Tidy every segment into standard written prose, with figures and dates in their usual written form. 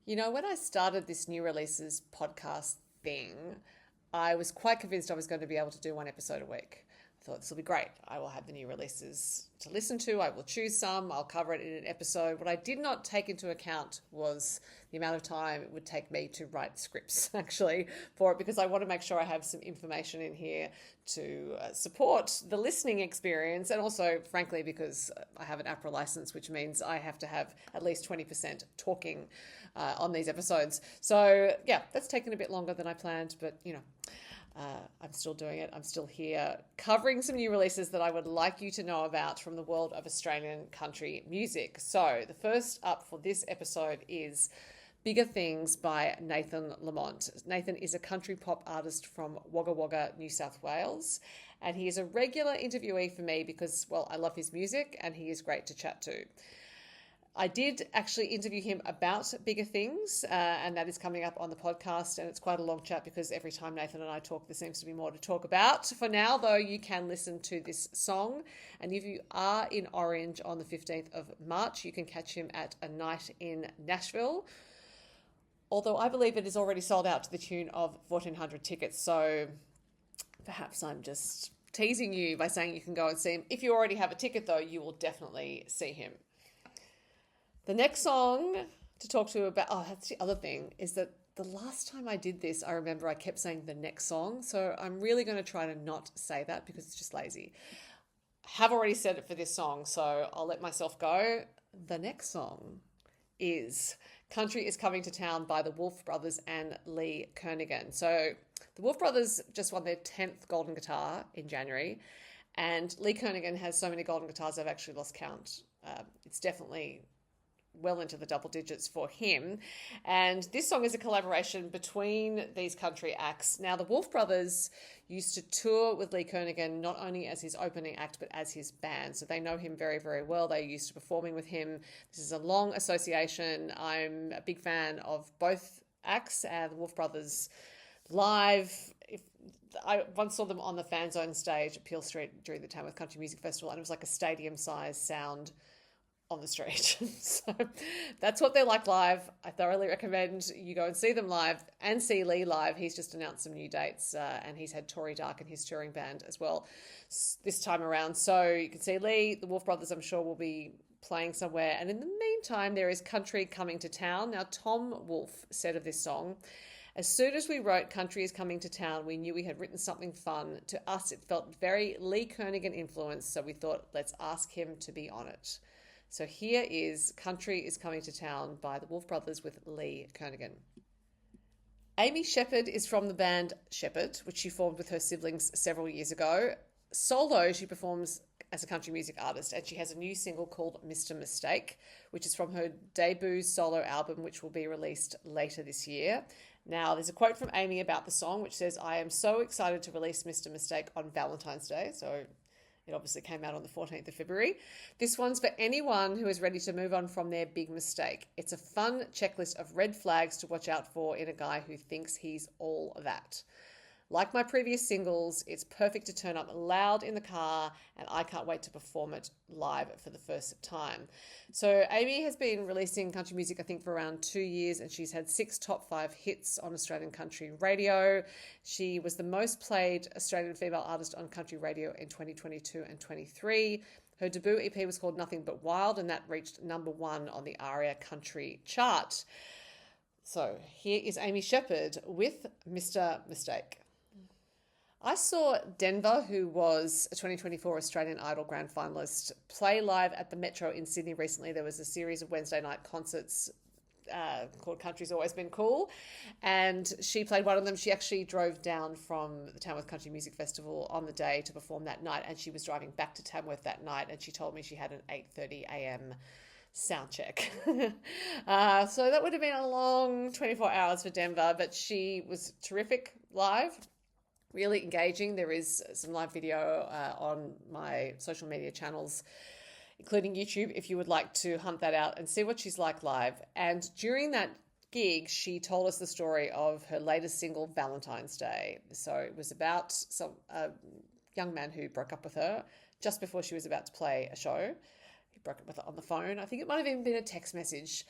You know, when I started this new releases podcast thing, I was quite convinced I was going to be able to do one episode a week. I thought this will be great. I will have the new releases to listen to. I will choose some. I'll cover it in an episode. What I did not take into account was the amount of time it would take me to write scripts actually for it, because I want to make sure I have some information in here to support the listening experience, and also, frankly, because I have an APRA license, which means I have to have at least 20% talking on these episodes. So yeah, that's taken a bit longer than I planned, but I'm still doing it. I'm still here covering some new releases that I would like you to know about from the world of Australian country music. So the first up for this episode is Bigger Things by Nathan Lamont. Nathan is a country pop artist from Wagga Wagga, New South Wales, and he is a regular interviewee for me because, well, I love his music and he is great to chat to. I did actually interview him about Bigger Things, and that is coming up on the podcast, and it's quite a long chat because every time Nathan and I talk, there seems to be more to talk about. For now, though, you can listen to this song, and if you are in Orange on the 15th of March, you can catch him at a night in Nashville, although I believe it is already sold out to the tune of 1,400 tickets, so perhaps I'm just teasing you by saying you can go and see him. If you already have a ticket, though, you will definitely see him. The next song to talk to you about, that's the other thing, is that the last time I did this, I remember I kept saying the next song. So I'm really going to try to not say that because it's just lazy. I have already said it for this song, so I'll let myself go. The next song is Country is Coming to Town by the Wolfe Brothers and Lee Kernaghan. So the Wolfe Brothers just won their 10th Golden Guitar in January, and Lee Kernaghan has so many Golden Guitars I've actually lost count. It's definitely well into the double digits for him. And this song is a collaboration between these country acts. Now, the Wolfe Brothers used to tour with Lee Kernaghan not only as his opening act, but as his band. So they know him very, very well. They used to performing with him. This is a long association. I'm a big fan of both acts, and the Wolfe Brothers live. I once saw them on the Fan Zone stage at Peel Street during the Tamworth Country Music Festival, and it was like a stadium-sized sound on the street. So that's what they're like live. I thoroughly recommend you go and see them live and see Lee live. He's just announced some new dates, and he's had Tori, Darke and his touring band as well this time around. So you can see Lee. The Wolfe Brothers, I'm sure, will be playing somewhere. And in the meantime, there is Country Coming to Town. Now, Tom Wolfe said of this song, as soon as we wrote Country is Coming to Town, we knew we had written something fun. To us, it felt very Lee Kernaghan influenced, so we thought, let's ask him to be on it. So here is Country is Coming to Town by the Wolfe Brothers with Lee Kernaghan. Amy Sheppard is from the band Sheppard, which she formed with her siblings several years ago. Solo, she performs as a country music artist, and she has a new single called Mr. Mistake, which is from her debut solo album, which will be released later this year. Now, there's a quote from Amy about the song, which says, "I am so excited to release Mr. Mistake on Valentine's Day." So it obviously came out on the 14th of February. This one's for anyone who is ready to move on from their big mistake. It's a fun checklist of red flags to watch out for in a guy who thinks he's all that. Like my previous singles, it's perfect to turn up loud in the car, and I can't wait to perform it live for the first time. So Amy has been releasing country music, I think, for around 2 years, and she's had 6 top 5 hits on Australian country radio. She was the most played Australian female artist on country radio in 2022 and 23. Her debut EP was called Nothing But Wild, and that reached #1 on the ARIA Country chart. So here is Amy Sheppard with Mr. Mistake. I saw Denvah, who was a 2024 Australian Idol Grand Finalist, play live at the Metro in Sydney recently. There was a series of Wednesday night concerts called Country's Always Been Cool, and she played one of them. She actually drove down from the Tamworth Country Music Festival on the day to perform that night, and she was driving back to Tamworth that night, and she told me she had an 8:30 a.m. sound check. So that would have been a long 24 hours for Denvah, but she was terrific live. Really engaging. There is some live video on my social media channels, including YouTube, if you would like to hunt that out and see what she's like live. And during that gig, she told us the story of her latest single, Valentine's Day. So it was about a young man who broke up with her just before she was about to play a show. He broke up with her on the phone. I think it might have even been a text message.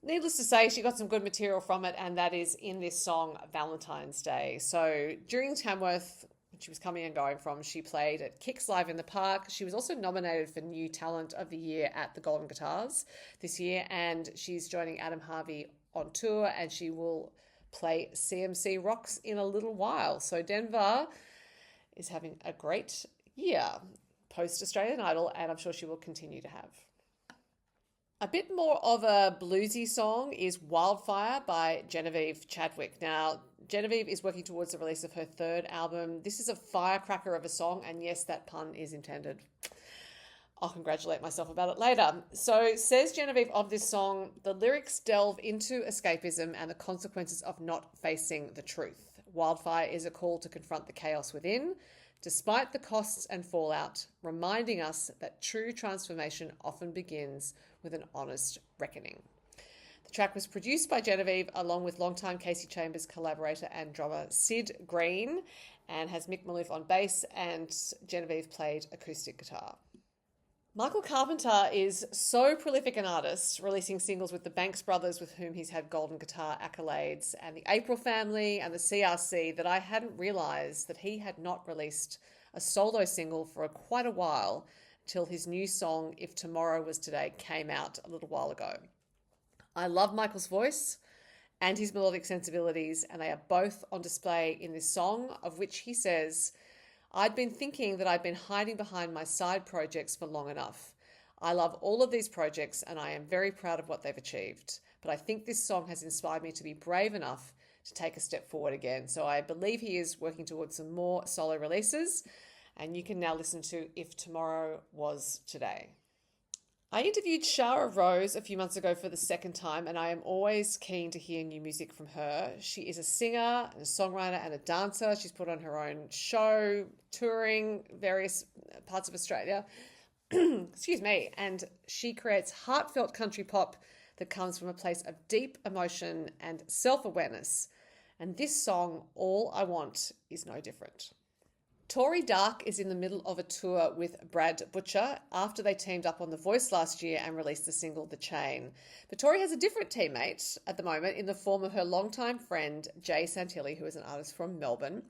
needless to say, she got some good material from it, and that is in this song, Valentine's Day. So during Tamworth, when she was coming and going from, she played at Kicks Live in the Park. She was also nominated for New Talent of the Year at the Golden Guitars this year, and she's joining Adam Harvey on tour, and she will play CMC Rocks in a little while. So Denvah is having a great year post-Australian Idol, and I'm sure she will continue to have. A bit more of a bluesy song is Wildfire by Genevieve Chadwick. Now, Genevieve is working towards the release of her third album. This is a firecracker of a song, and yes, that pun is intended. I'll congratulate myself about it later. So, says Genevieve of this song, the lyrics delve into escapism and the consequences of not facing the truth. Wildfire is a call to confront the chaos within, despite the costs and fallout, reminding us that true transformation often begins with an honest reckoning. The track was produced by Genevieve along with longtime Casey Chambers collaborator and drummer Sid Green, and has Mick Maloof on bass, and Genevieve played acoustic guitar. Michael Carpenter is so prolific an artist, releasing singles with the Banks Brothers, with whom he's had Golden Guitar accolades, and the April Family and the CRC, that I hadn't realised that he had not released a solo single for quite a while, until his new song, If Tomorrow Was Today, came out a little while ago. I love Michael's voice and his melodic sensibilities, and they are both on display in this song, of which he says, "I'd been thinking that I'd been hiding behind my side projects for long enough. I love all of these projects and I am very proud of what they've achieved. But I think this song has inspired me to be brave enough to take a step forward again." So I believe he is working towards some more solo releases, and you can now listen to If Tomorrow Was Today. I interviewed Shara Rose a few months ago for the second time, and I am always keen to hear new music from her. She is a singer and a songwriter and a dancer. She's put on her own show, touring various parts of Australia. Excuse me. And she creates heartfelt country pop that comes from a place of deep emotion and self-awareness. And this song, All I Want, is no different. Tori Darke is in the middle of a tour with Brad Butcher after they teamed up on The Voice last year and released the single The Chain. But Tori has a different teammate at the moment in the form of her longtime friend Jay Santilli, who is an artist from Melbourne.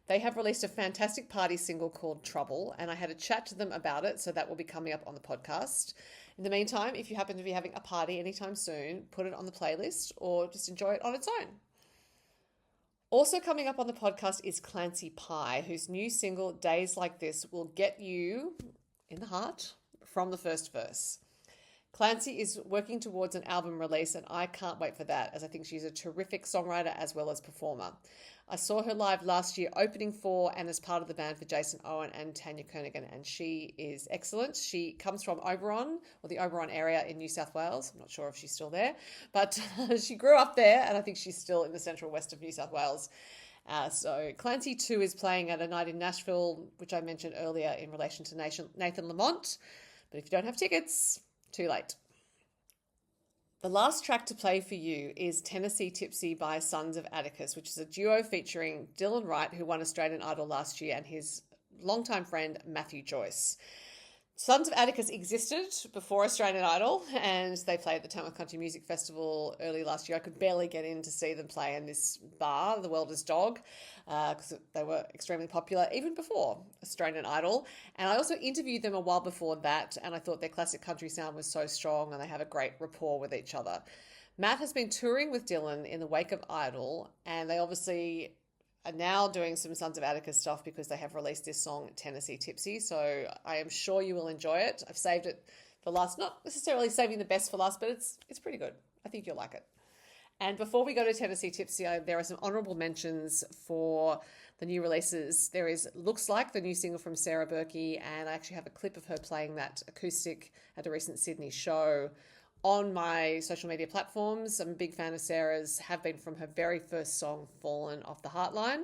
They have released a fantastic party single called Trouble, and I had a chat to them about it, so that will be coming up on the podcast. In the meantime, if you happen to be having a party anytime soon, put it on the playlist or just enjoy it on its own. Also coming up on the podcast is Clancy Pye, whose new single, Days Like This, will get you in the heart from the first verse. Clancy is working towards an album release, and I can't wait for that, as I think she's a terrific songwriter as well as performer. I saw her live last year opening for and as part of the band for Jason Owen and Tanya Kernaghan, and she is excellent. She comes from Oberon, or the Oberon area in New South Wales. I'm not sure if she's still there, but she grew up there, and I think she's still in the central west of New South Wales. So Clancy too is playing at a night in Nashville, which I mentioned earlier in relation to Nathan Lamont. But if you don't have tickets, too late. The last track to play for you is Tennessee Tipsy by Sons of Atticus, which is a duo featuring Dylan Wright, who won Australian Idol last year, and his longtime friend Matthew Joyce. Sons of Atticus existed before Australian Idol, and they played at the Tamworth Country Music Festival early last year. I could barely get in to see them play in this bar, The Welder's Dog, because they were extremely popular even before Australian Idol. And I also interviewed them a while before that, and I thought their classic country sound was so strong, and they have a great rapport with each other. Matt has been touring with Dylan in the wake of Idol, and they obviously are now doing some Sons of Atticus stuff because they have released this song, Tennessee Tipsy. So I am sure you will enjoy it. I've saved it for last, not necessarily saving the best for last, but it's pretty good. I think you'll like it. And before we go to Tennessee Tipsy, there are some honourable mentions for the new releases. There is Looks Like, the new single from Sara Berki, and I actually have a clip of her playing that acoustic at a recent Sydney show on my social media platforms. I'm a big fan of Sarah's, have been from her very first song, Fallen Off the Heartline.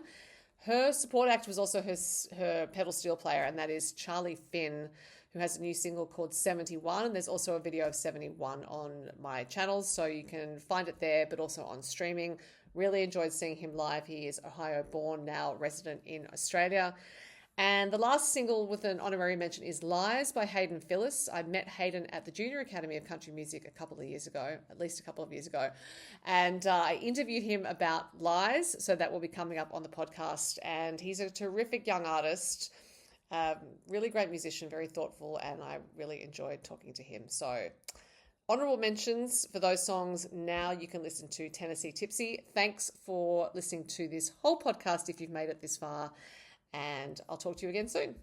Her support act was also her pedal steel player, and that is Charlie Finn, who has a new single called 71. And there's also a video of 71 on my channels, so you can find it there, but also on streaming. Really enjoyed seeing him live. He is Ohio born, now resident in Australia. And the last single with an honorary mention is Lies by Hayden Phillis. I met Hayden at the Junior Academy of Country Music at least a couple of years ago. And I interviewed him about Lies, so that will be coming up on the podcast. And he's a terrific young artist, really great musician, very thoughtful, and I really enjoyed talking to him. So honorable mentions for those songs. Now you can listen to Tennessee Tipsy. Thanks for listening to this whole podcast if you've made it this far. And I'll talk to you again soon.